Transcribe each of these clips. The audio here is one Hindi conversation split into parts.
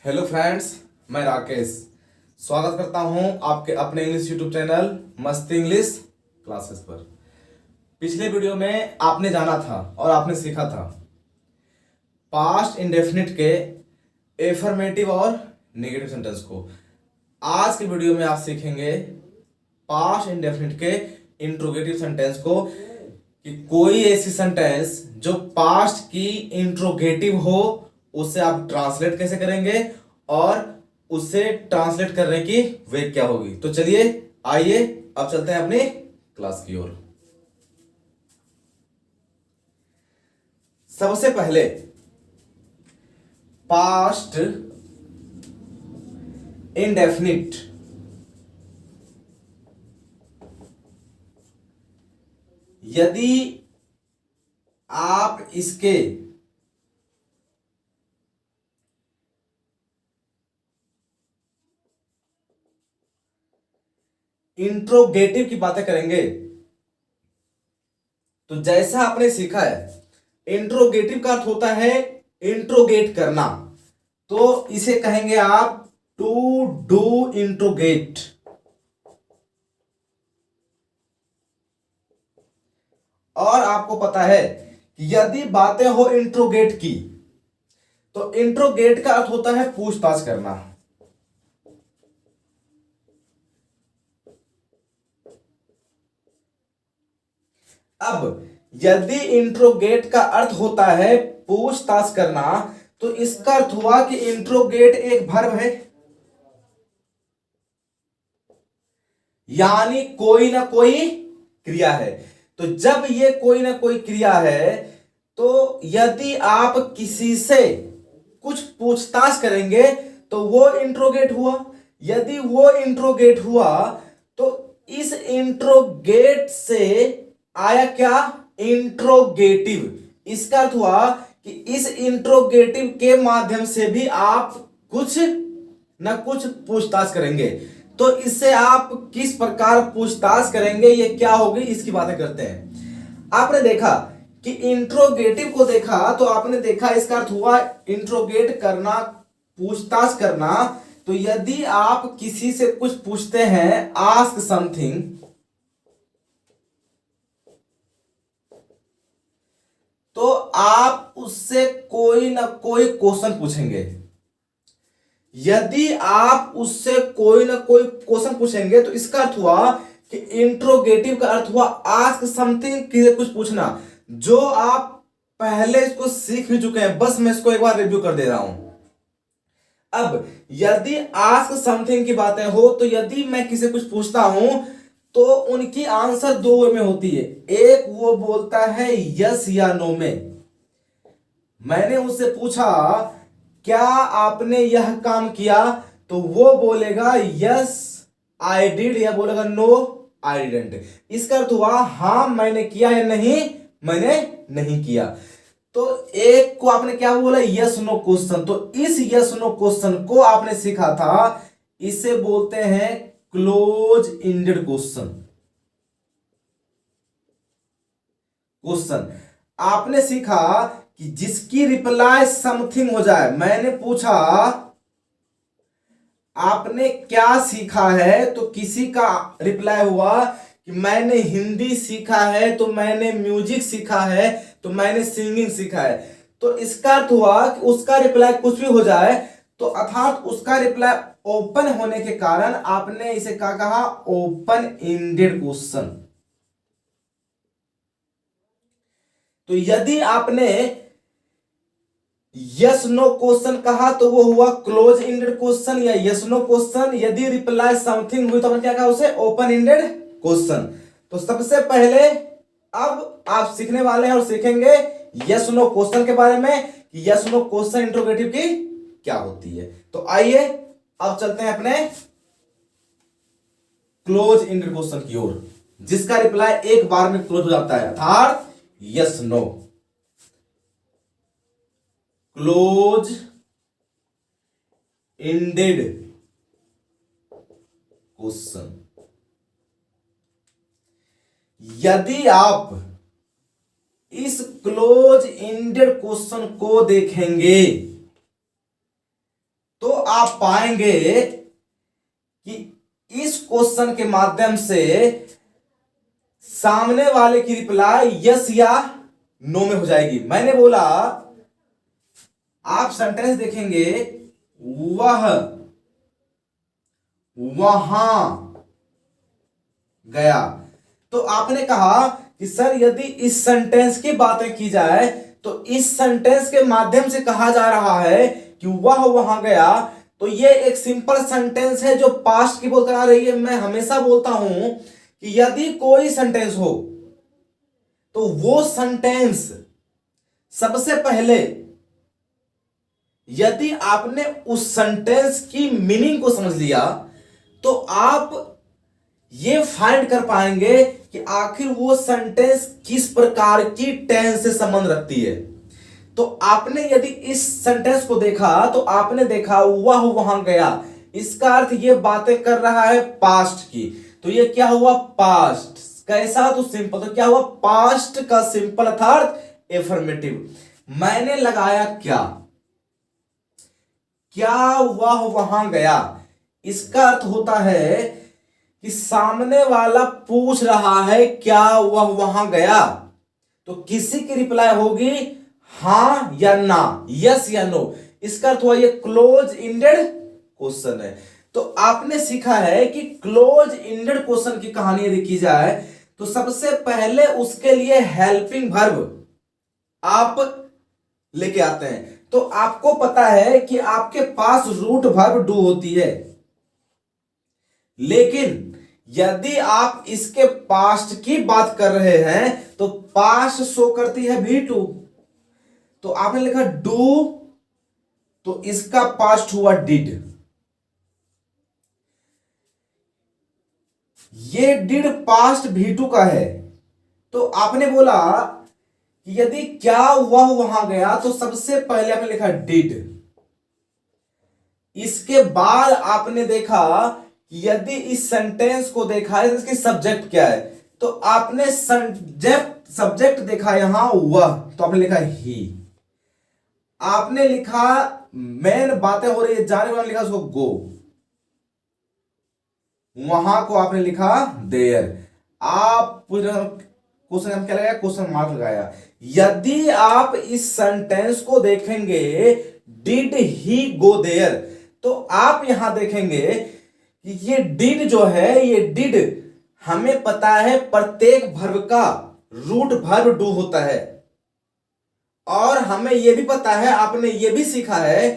हेलो फ्रेंड्स, मैं राकेश स्वागत करता हूं आपके अपने इंग्लिश यूट्यूब चैनल मस्ती इंग्लिश क्लासेस पर। पिछले वीडियो में आपने जाना था और आपने सीखा था पास्ट इंडेफिनिट के एफर्मेटिव और नेगेटिव सेंटेंस को। आज के वीडियो में आप सीखेंगे पास्ट इंडेफिनिट के इंट्रोगेटिव सेंटेंस को, कि कोई ऐसी सेंटेंस जो पास्ट की इंट्रोगेटिव हो उसे आप ट्रांसलेट कैसे करेंगे और उसे ट्रांसलेट करने की वे क्या होगी। तो चलिए आइए अब चलते हैं अपनी क्लास की ओर। सबसे पहले पास्ट इंडेफिनिट यदि आप इसके इंट्रोगेटिव की बातें करेंगे तो जैसा आपने सीखा है इंट्रोगेटिव का अर्थ होता है इंट्रोगेट करना, तो इसे कहेंगे आप टू डू इंट्रोगेट। और आपको पता है कि यदि बातें हो इंट्रोगेट की तो इंट्रोगेट का अर्थ होता है पूछताछ करना। अब यदि इंट्रोगेट का अर्थ होता है पूछताछ करना तो इसका अर्थ हुआ कि इंट्रोगेट एक वर्ब है, यानी कोई ना कोई क्रिया है। तो जब ये कोई ना कोई क्रिया है तो यदि आप किसी से कुछ पूछताछ करेंगे तो वो इंट्रोगेट हुआ। यदि वो इंट्रोगेट हुआ तो इस इंट्रोगेट से आया क्या? इंट्रोगेटिव। इसका अर्थ हुआ कि इस इंट्रोगेटिव के माध्यम से भी आप कुछ न कुछ पूछताछ करेंगे। तो इससे आप किस प्रकार पूछताछ करेंगे, ये क्या होगी, इसकी बातें करते हैं। आपने देखा कि इंट्रोगेटिव को देखा तो आपने देखा इसका अर्थ हुआ इंट्रोगेट करना, पूछताछ करना। तो यदि आप किसी से कुछ पूछते हैं, आस्क समथिंग, तो आप उससे कोई ना कोई क्वेश्चन पूछेंगे। यदि आप उससे कोई ना कोई क्वेश्चन पूछेंगे तो इसका अर्थ हुआ कि इंट्रोगेटिव का अर्थ हुआ आस्क समथिंग, किसी कुछ पूछना, जो आप पहले इसको सीख भी चुके हैं। बस मैं इसको एक बार रिव्यू कर दे रहा हूं। अब यदि आस्क समथिंग की बातें हो तो यदि मैं किसी कुछ पूछता हूं तो उनकी आंसर दो वे में होती है। एक वो बोलता है यस या नो में। मैंने उससे पूछा क्या आपने यह काम किया, तो वो बोलेगा यस आई डिड, या बोलेगा नो आई डिडंट। इसका अर्थ हुआ हां मैंने किया या नहीं मैंने नहीं किया। तो एक को आपने क्या बोला? Yes no question. तो इस यस नो क्वेश्चन को आपने सीखा था, इसे बोलते हैं क्लोज इंडेड क्वेश्चन। आपने सीखा कि जिसकी रिप्लाई समथिंग हो जाए। मैंने पूछा आपने क्या सीखा है, तो किसी का रिप्लाई हुआ कि मैंने हिंदी सीखा है, तो मैंने म्यूजिक सीखा है, तो मैंने सिंगिंग सीखा है। तो इसका अर्थ हुआ कि उसका रिप्लाई कुछ भी हो जाए, तो अर्थात उसका रिप्लाई ओपन होने के कारण आपने इसे क्या कहा? Open ended question. तो यदि आपने यस नो क्वेश्चन कहा तो वो हुआ क्लोज इंडेड क्वेश्चन या यस नो क्वेश्चन। यदि रिप्लाई समथिंग हुई तो हमने क्या कहा? उसे ओपन इंडेड क्वेश्चन। तो सबसे पहले अब आप सीखने वाले हैं और सीखेंगे यस नो क्वेश्चन के बारे में, कि यस नो क्वेश्चन इंट्रोगेटिव की क्या होती है। तो आइए अब चलते हैं अपने क्लोज इंडेड क्वेश्चन की ओर, जिसका रिप्लाई एक बार में क्लोज हो जाता है, अर्थात yes no. Close ended question. यदि आप इस क्लोज इंडेड क्वेश्चन को देखेंगे तो आप पाएंगे कि इस क्वेश्चन के माध्यम से सामने वाले की रिप्लाई यस या नो में हो जाएगी। मैंने बोला आप सेंटेंस देखेंगे, वह वहां गया, तो आपने कहा कि सर यदि इस सेंटेंस की बातें की जाए तो इस सेंटेंस के माध्यम से कहा जा रहा है कि वह वहां गया, तो ये एक सिंपल सेंटेंस है जो पास्ट की बोलकर आ रही है। मैं हमेशा बोलता हूं कि यदि कोई सेंटेंस हो तो वो सेंटेंस सबसे पहले यदि आपने उस सेंटेंस की मीनिंग को समझ लिया तो आप ये फाइंड कर पाएंगे कि आखिर वो सेंटेंस किस प्रकार की टेंस से संबंध रखती है। तो आपने यदि इस सेंटेंस को देखा तो आपने देखा वह वहां गया, इसका अर्थ ये बातें कर रहा है पास्ट की, तो ये क्या हुआ पास्ट। कैसा, तो सिंपल, तो क्या हुआ पास्ट का सिंपल अर्थात एफर्मेटिव। मैंने लगाया क्या, क्या वह वहां गया, इसका अर्थ होता है कि सामने वाला पूछ रहा है क्या वह वहां गया, तो किसी की रिप्लाई होगी हां या ना, यस या नो। इसका अर्थ हुआ ये क्लोज इंडेड क्वेश्चन है। तो आपने सीखा है कि क्लोज इंडेड क्वेश्चन की कहानी यदि की जाए तो सबसे पहले उसके लिए हेल्पिंग वर्ब आप लेके आते हैं। तो आपको पता है कि आपके पास रूट वर्ब डू होती है, लेकिन यदि आप इसके पास्ट की बात कर रहे हैं तो पास्ट शो करती है भी टू, तो आपने लिखा डू, तो इसका पास्ट हुआ डिड। ये डिड पास्ट भी टू का है, तो आपने बोला कि यदि क्या वह वहां गया तो सबसे पहले आपने लिखा डिड। इसके बाद आपने देखा कि यदि इस सेंटेंस को देखा है तो इसकी सब्जेक्ट क्या है, तो आपने सब्जेक्ट देखा यहां वह, तो आपने लिखा ही। आपने लिखा मेन बातें हो रही है जाने वाला, लिखा उसको गो, वहां को आपने लिखा देयर। आप क्वेश्चन क्या लगाया, क्वेश्चन मार्क लगाया। यदि आप इस सेंटेंस को देखेंगे डिड ही गो देयर, तो आप यहां देखेंगे कि ये डिड जो है, ये डिड हमें पता है प्रत्येक वर्ब का रूट वर्ब डू होता है, और हमें यह भी पता है, आपने ये भी सीखा है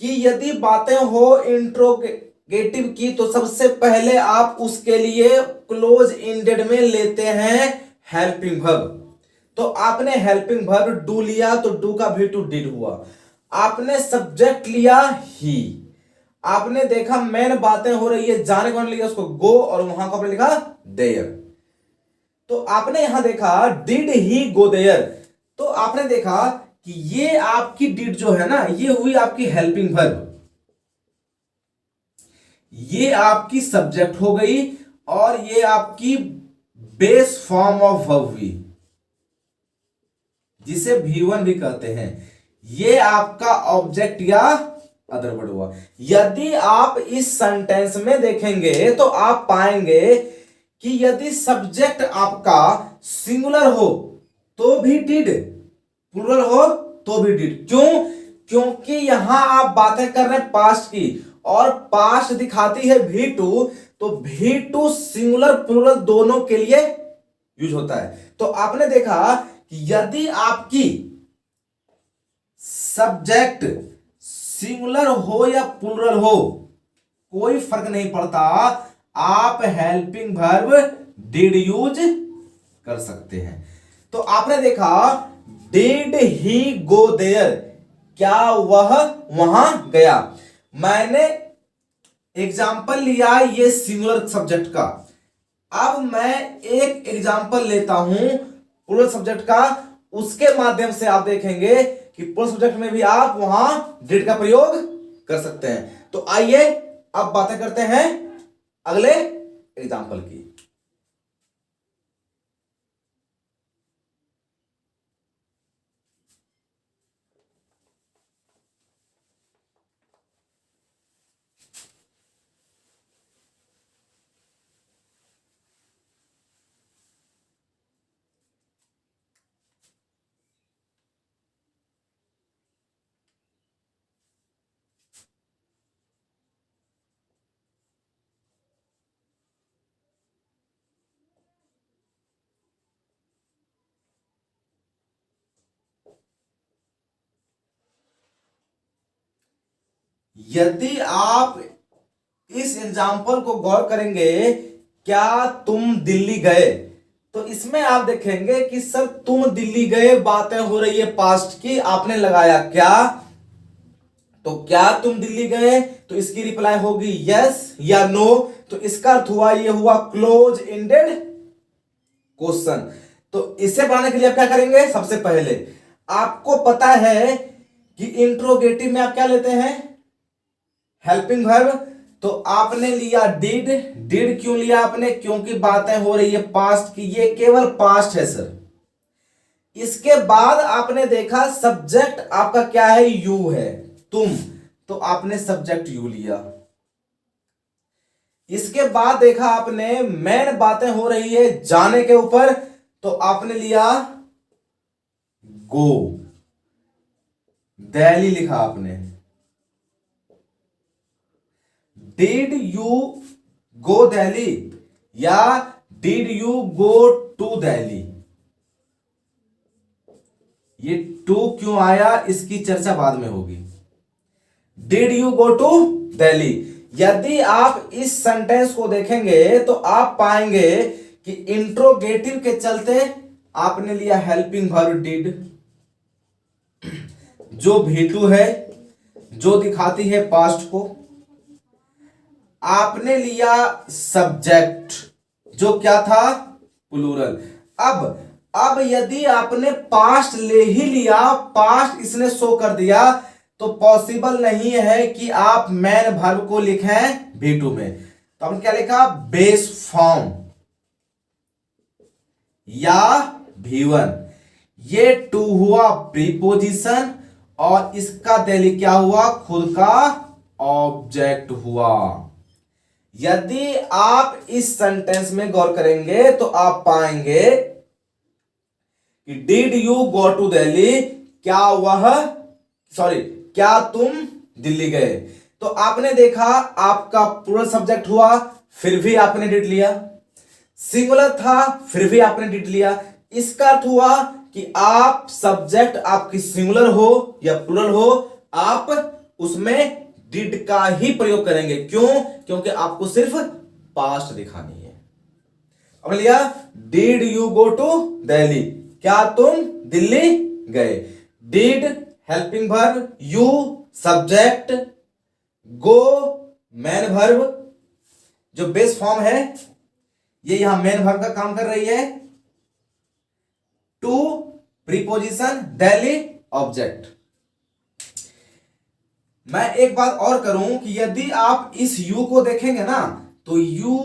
कि यदि बातें हो इंट्रोगेटिव की तो सबसे पहले आप उसके लिए क्लोज इंडेड में लेते हैं हेल्पिंग वर्ब। तो आपने हेल्पिंग वर्ब डू लिया तो डू का भी टू डिड हुआ। आपने सब्जेक्ट लिया ही, आपने देखा मेन बातें हो रही है जाने कौन लिया उसको गो, और वहां को आपने लिखा देयर। तो आपने यहां देखा डिड ही गो देयर, तो आपने देखा कि ये आपकी डिड जो है ना, ये हुई आपकी हेल्पिंग वर्ब, ये आपकी सब्जेक्ट हो गई, और ये आपकी बेस फॉर्म ऑफ वर्ब हुई जिसे V1 भी कहते हैं। ये आपका ऑब्जेक्ट या अदर वर्ड हुआ। यदि आप इस सेंटेंस में देखेंगे तो आप पाएंगे कि यदि सब्जेक्ट आपका सिंगुलर हो तो भी डिड, प्लूरल हो तो भी डिड। क्यों? क्योंकि यहां आप बातें कर रहे हैं पास्ट की, और पास्ट दिखाती है V2, तो V2 सिंगुलर प्लूरल दोनों के लिए यूज होता है। तो आपने देखा कि यदि आपकी सब्जेक्ट सिंगुलर हो या प्लूरल हो कोई फर्क नहीं पड़ता, आप हेल्पिंग वर्ब डिड यूज कर सकते हैं। तो आपने देखा डिड ही गो देयर, क्या वह वहां गया। मैंने एग्जाम्पल लिया ये सिंगुलर सब्जेक्ट का, अब मैं एक एग्जाम्पल लेता हूं प्लूरल सब्जेक्ट का, उसके माध्यम से आप देखेंगे कि प्लूरल सब्जेक्ट में भी आप वहां डिड का प्रयोग कर सकते हैं। तो आइए अब बातें करते हैं अगले एग्जाम्पल की। यदि आप इस एग्जाम्पल को गौर करेंगे, क्या तुम दिल्ली गए, तो इसमें आप देखेंगे कि सर तुम दिल्ली गए, बातें हो रही है पास्ट की, आपने लगाया क्या, तो क्या तुम दिल्ली गए, तो इसकी रिप्लाई होगी यस या नो। तो इसका अर्थ हुआ, ये हुआ क्लोज एंडेड क्वेश्चन। तो इसे बनाने के लिए आप क्या करेंगे, सबसे पहले आपको पता है कि इंट्रोगेटिव में आप क्या लेते हैं, हेल्पिंग वर्ब। तो आपने लिया डिड। डिड क्यों लिया आपने, क्योंकि बातें हो रही है पास्ट की, ये केवल पास्ट है सर। इसके बाद आपने देखा सब्जेक्ट आपका क्या है, यू है, तुम, तो आपने सब्जेक्ट यू लिया। इसके बाद देखा आपने मेन बातें हो रही है जाने के ऊपर, तो आपने लिया गो, दिल्ली लिखा आपने। डिड यू गो दिल्ली या did you go to Delhi, ये टू क्यों आया इसकी चर्चा बाद में होगी। Did you go to Delhi, यदि आप इस सेंटेंस को देखेंगे तो आप पाएंगे कि इंट्रोगेटिव के चलते आपने लिया हेल्पिंग वर्ब डिड, जो V2 है, जो दिखाती है पास्ट को। आपने लिया सब्जेक्ट, जो क्या था, प्लूरल। अब यदि आपने पास्ट ले ही लिया, पास्ट इसने शो कर दिया, तो पॉसिबल नहीं है कि आप मैन वर्ब को लिखें V2 में। तो हमने क्या लिखा, बेस फॉर्म या V1। ये टू हुआ प्रीपोजिशन और इसका दिल्ली क्या हुआ, खुद का ऑब्जेक्ट हुआ। यदि आप इस सेंटेंस में गौर करेंगे तो आप पाएंगे कि did you go to Delhi, क्या तुम दिल्ली गए। तो आपने देखा आपका प्लूरल सब्जेक्ट हुआ, फिर भी आपने डिड लिया, सिंगुलर था फिर भी आपने डिड लिया। इसका अर्थ हुआ कि आप सब्जेक्ट आपकी सिंगुलर हो या प्लूरल हो, आप उसमें डिड का ही प्रयोग करेंगे। क्यों, क्योंकि आपको सिर्फ पास्ट दिखानी है। अब लिया did you go to Delhi, क्या तुम दिल्ली गए। Did helping verb, you subject, go main verb, जो बेस फॉर्म है, ये यहां मेन वर्ब का काम कर रही है। To preposition, Delhi object. मैं एक बात और करूं कि यदि आप इस यू को देखेंगे ना, तो यू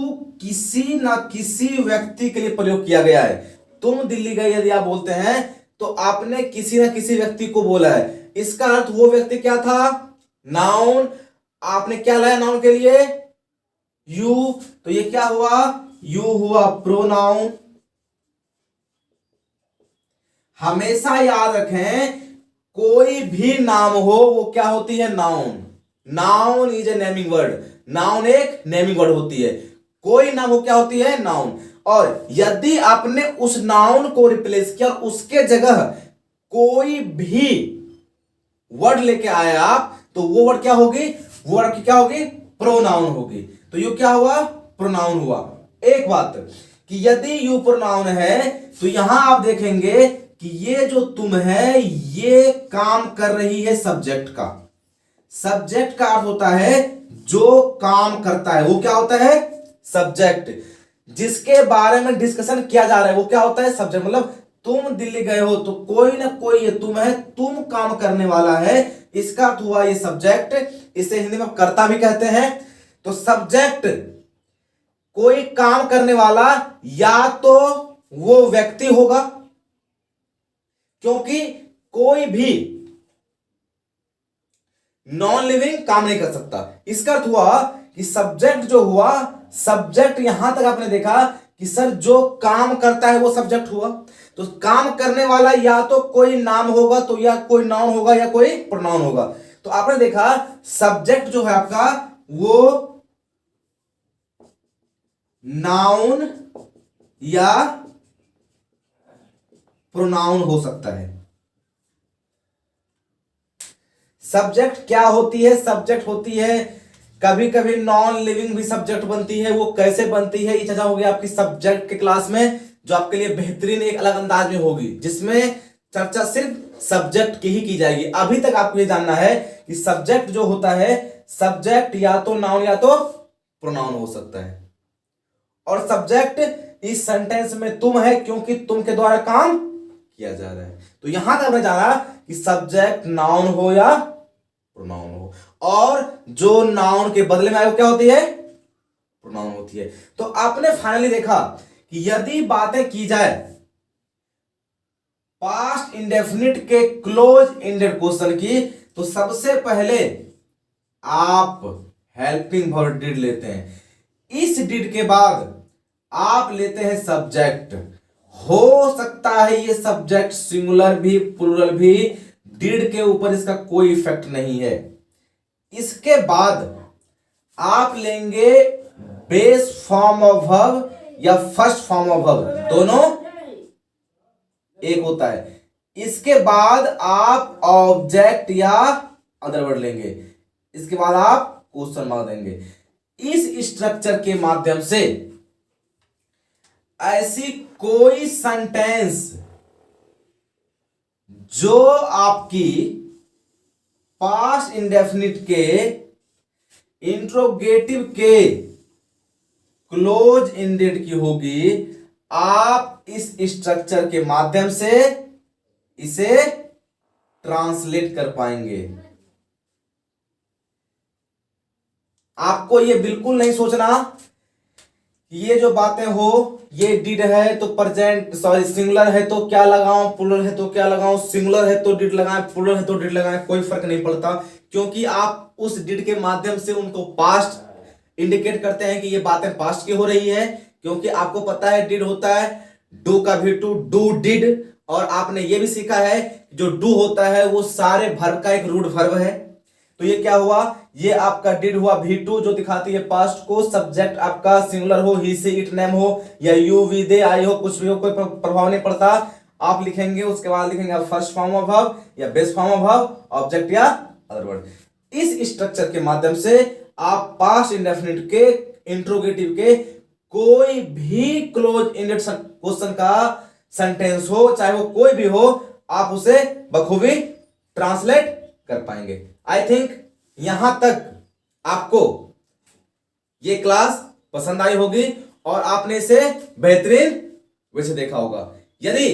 किसी ना किसी व्यक्ति के लिए प्रयोग किया गया है। तुम दिल्ली गए यदि आप बोलते हैं तो आपने किसी ना किसी व्यक्ति को बोला है। इसका अर्थ वो व्यक्ति क्या था, नाउन। आपने क्या लाया नाउन के लिए, यू, तो ये क्या हुआ, यू हुआ प्रोनाउन। हमेशा याद रखें, कोई भी नाम हो वो क्या होती है, noun. Noun is a naming word, noun एक नेमिंग वर्ड होती है। कोई नाम हो क्या होती है, नाउन। और यदि आपने उस नाउन को रिप्लेस किया, उसके जगह कोई भी वर्ड लेके आए आप, तो वो वर्ड क्या होगी, वो वर्ड की क्या होगी, प्रोनाउन होगी। तो यू क्या हुआ, प्रोनाउन हुआ। एक बात कि यदि यू प्रोनाउन है तो यहां आप देखेंगे कि ये जो तुम है ये काम कर रही है सब्जेक्ट का। सब्जेक्ट का अर्थ होता है जो काम करता है, वो क्या होता है, सब्जेक्ट। जिसके बारे में डिस्कशन किया जा रहा है वो क्या होता है, सब्जेक्ट। मतलब तुम दिल्ली गए हो तो कोई ना कोई ये तुम है, तुम काम करने वाला है, इसका अर्थ हुआ ये सब्जेक्ट। इसे हिंदी में कर्ता भी कहते हैं। तो सब्जेक्ट कोई काम करने वाला, या तो वो व्यक्ति होगा, क्योंकि कोई भी नॉन लिविंग काम नहीं कर सकता। इसका अर्थ हुआ कि सब्जेक्ट जो हुआ, सब्जेक्ट यहां तक आपने देखा कि सर जो काम करता है वो सब्जेक्ट हुआ। तो काम करने वाला या तो कोई नाम होगा, तो या कोई नाउन होगा या कोई प्रोनाउन होगा। तो आपने देखा सब्जेक्ट जो है आपका वो नाउन या प्रोनाउन हो सकता है। सब्जेक्ट क्या होती है? सब्जेक्ट होती है, कभी कभी नॉन लिविंग भी सब्जेक्ट बनती है। वो कैसे बनती है ये चर्चा होगी आपकी सब्जेक्ट के क्लास में, जो आपके लिए बेहतरीन एक अलग अंदाज में होगी, जिसमें चर्चा सिर्फ सब्जेक्ट की ही की जाएगी। अभी तक आपको ये जानना है कि सब्जेक्ट जो होता है, सब्जेक्ट या तो नाउन या तो प्रोनाउन हो सकता है, और सब्जेक्ट इस सेंटेंस में तुम है क्योंकि तुम के द्वारा काम किया जा रहा है। तो यहां तक हमने जाना कि सब्जेक्ट नाउन हो या प्रोनाउन हो, और जो नाउन के बदले में आए वो क्या होती है? प्रोनाउन होती है। तो आपने फाइनली देखा कि यदि बातें की जाए पास्ट इंडेफिनिट के क्लोज इंडेड क्वेश्चन की, तो सबसे पहले आप हेल्पिंग वर्ब डिड लेते हैं। इस डिड के बाद आप लेते हैं सब्जेक्ट। हो सकता है ये सब्जेक्ट सिंगुलर भी प्लूरल भी, डिड के ऊपर इसका कोई इफेक्ट नहीं है। इसके बाद आप लेंगे बेस फॉर्म ऑफ वर्ब या फर्स्ट फॉर्म ऑफ वर्ब, दोनों एक होता है। इसके बाद आप ऑब्जेक्ट या अदर वर्ड लेंगे। इसके बाद आप क्वेश्चन मार्क देंगे। इस स्ट्रक्चर के माध्यम से ऐसी कोई सेंटेंस जो आपकी पास्ट इंडेफिनिट के इंट्रोगेटिव के क्लोज इंडेड की होगी, आप इस स्ट्रक्चर के माध्यम से इसे ट्रांसलेट कर पाएंगे। आपको यह बिल्कुल नहीं सोचना ये जो बातें हो, ये डिड है तो प्रेजेंट सॉरी सिंगुलर है तो क्या लगाऊं, प्लूरल है तो क्या लगाऊं, सिंगुलर है तो डिड लगाएं, प्लूरल है तो डिड लगाएं, कोई फर्क नहीं पड़ता, क्योंकि आप उस डिड के माध्यम से उनको पास्ट इंडिकेट करते हैं कि ये बातें पास्ट की हो रही है। क्योंकि आपको पता है डिड होता है डू का भी टू, डू डिड, और आपने ये भी सीखा है जो डू होता है वो सारे वर्ब का एक रूट वर्ब है। तो ये क्या हुआ, ये आपका डिड हुआ V2 जो दिखाती है पास्ट को। सब्जेक्ट आपका सिंगुलर हो, ही से इट नेम हो या यू वी दे आई हो, कुछ भी हो, कोई प्रभाव नहीं पड़ता। आप लिखेंगे, उसके बाद लिखेंगे आप फर्स्ट फॉर्म ऑफ वर्ब या base form of verb, object या अदर वर्ड। इस स्ट्रक्चर के माध्यम से आप पास्ट इंडेफिनिट के इंट्रोगेटिव के कोई भी क्लोज इंडेड क्वेश्चन का सेंटेंस हो, चाहे वो कोई भी हो, आप उसे बखूबी ट्रांसलेट कर पाएंगे। आई थिंक यहां तक आपको ये क्लास पसंद आई होगी और आपने इसे बेहतरीन वैसे देखा होगा। यदि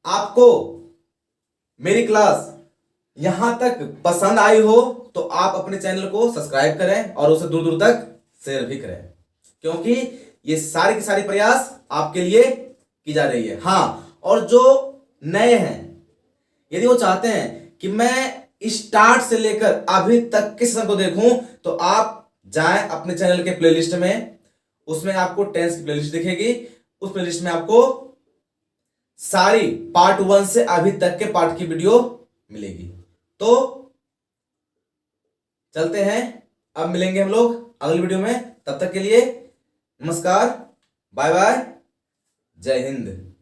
आपको मेरी क्लास यहां तक पसंद आई हो तो आप अपने चैनल को सब्सक्राइब करें और उसे दूर दूर तक शेयर भी करें, क्योंकि ये सारे के सारे प्रयास आपके लिए की जा रही है। हाँ, और जो नए हैं यदि वो चाहते हैं कि मैं स्टार्ट से लेकर अभी तक किस सेशन को देखूं, तो आप जाएं अपने चैनल के प्लेलिस्ट में, उसमें आपको टेंस की प्लेलिस्ट दिखेगी। उस प्लेलिस्ट में आपको सारी पार्ट 1 से अभी तक के पार्ट की वीडियो मिलेगी। तो चलते हैं, अब मिलेंगे हम लोग अगली वीडियो में। तब तक के लिए नमस्कार, बाय बाय, जय हिंद।